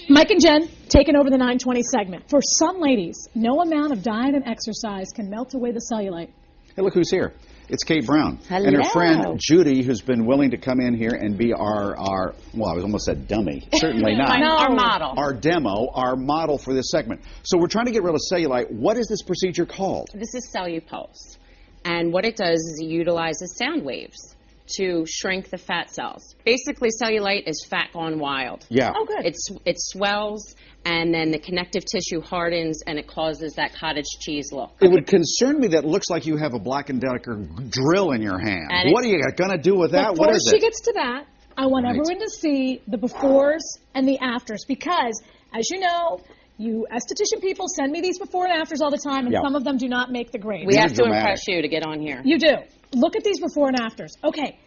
Mike and Jen taking over the 920 segment. For some ladies, no amount of diet and exercise can melt away the cellulite. Hey, look who's here. It's Kate Brown. Hello. And her friend Judy, who's been willing to come in here and be our well, I was almost said dummy. Certainly not. No. Our model. Our demo, our model for this segment. So we're trying to get rid of cellulite. What is this procedure called? This is Cellupulse. And what it does is it utilizes sound waves to shrink the fat cells. Basically, cellulite is fat gone wild. Yeah. Oh, good. It swells, and then the connective tissue hardens, and it causes that cottage cheese look. It would concern me that it looks like you have a Black & Decker drill in your hand. And what are you going to do with that? Before What is she it? gets to that, I want everyone to see the befores and the afters because, as you know, you esthetician people send me these before and afters all the time, and some of them do not make the grade. We have to dramatic. impress you to get on here. You do. Look at these before and afters. Okay.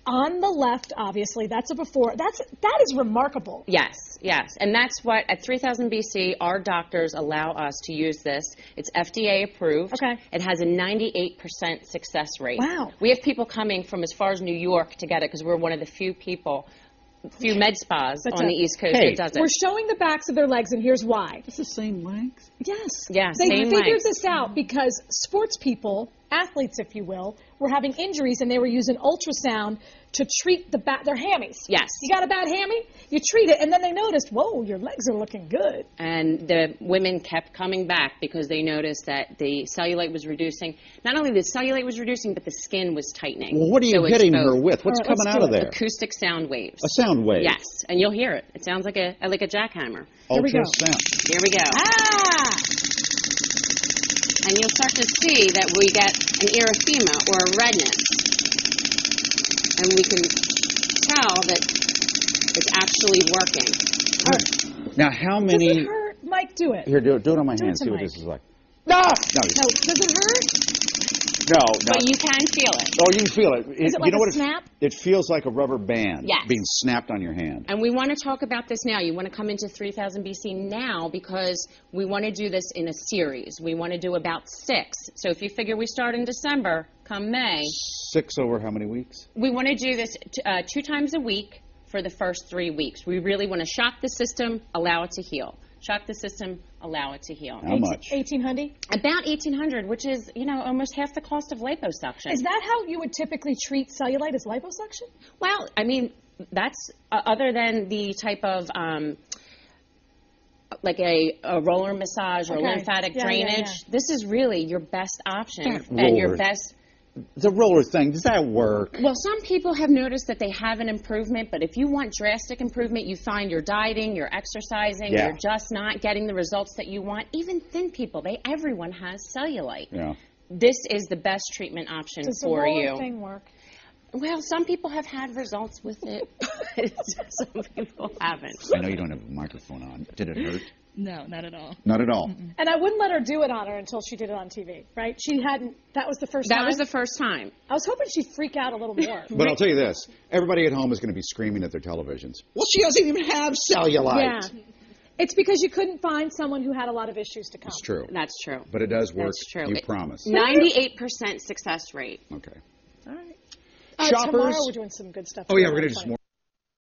On the left, obviously, that's a before. That is remarkable. Yes, yes. And that's what, at 3000 BC, our doctors allow us to use this. It's FDA approved. Okay. It has a 98% success rate. Wow. We have people coming from as far as New York to get it because we're one of the few med spas on the East Coast that does it. We're showing the backs of their legs, and here's why. It's the same legs? Yes. Yeah, they same figured legs. this out because sports people, athletes if you will, were having injuries and they were using ultrasound to treat their hammies. Yes. You got a bad hammy? You treat it, and then they noticed, whoa, your legs are looking good. And the women kept coming back because they noticed that the cellulite was reducing. Not only the cellulite was reducing, but the skin was tightening. Well, what are you hitting her with? What's coming out of there? Acoustic sound waves. A sound wave? Yes, and you'll hear it. It sounds like a jackhammer. Ultrasound. Here we go. Ah! And you'll start to see that we get an erythema or a redness. And we can tell that it's actually working. Now, how many... Does it hurt? Mike, do it. Here, do it on my hand. to See what Mike. this is like. No! No, does it hurt? No. But you can feel it. Oh, you can feel it. Is it like you know a snap? It feels like a rubber band Yes. being snapped on your hand. And we want to talk about this now. You want to come into 3000 BC now because we want to do this in a series. We want to do about 6. So if you figure we start in December, come May. 6 over how many weeks? We want to do this 2 times a week for the first 3 weeks. We really want to shock the system, allow it to heal. Shock the system, allow it to heal. How much? 1,800? About 1,800, which is, almost half the cost of liposuction. Is that how you would typically treat cellulite, as liposuction? Well, I mean, that's other than the type of like a roller massage or lymphatic drainage. This is really your best option and your best. The roller thing, does that work? Well, some people have noticed that they have an improvement, but if you want drastic improvement, you find you're dieting, you're exercising, you're just not getting the results that you want. Even thin people, everyone has cellulite. Yeah. This is the best treatment option for you. Does the roller thing work? Well, some people have had results with it, but some people haven't. I know you don't have a microphone on. Did it hurt? No, not at all. Not at all. And I wouldn't let her do it on her until she did it on TV, right? She hadn't, that was the first time? That was the first time. I was hoping she'd freak out a little more. But I'll tell you this, everybody at home is going to be screaming at their televisions. Well, she doesn't even have cellulite. Yeah. It's because you couldn't find someone who had a lot of issues to come. It's true. That's true. But it does work. That's true. You promise. 98% success rate. Okay. All right. Shoppers. Tomorrow we're doing some good stuff. Oh, yeah, we're going to do some more.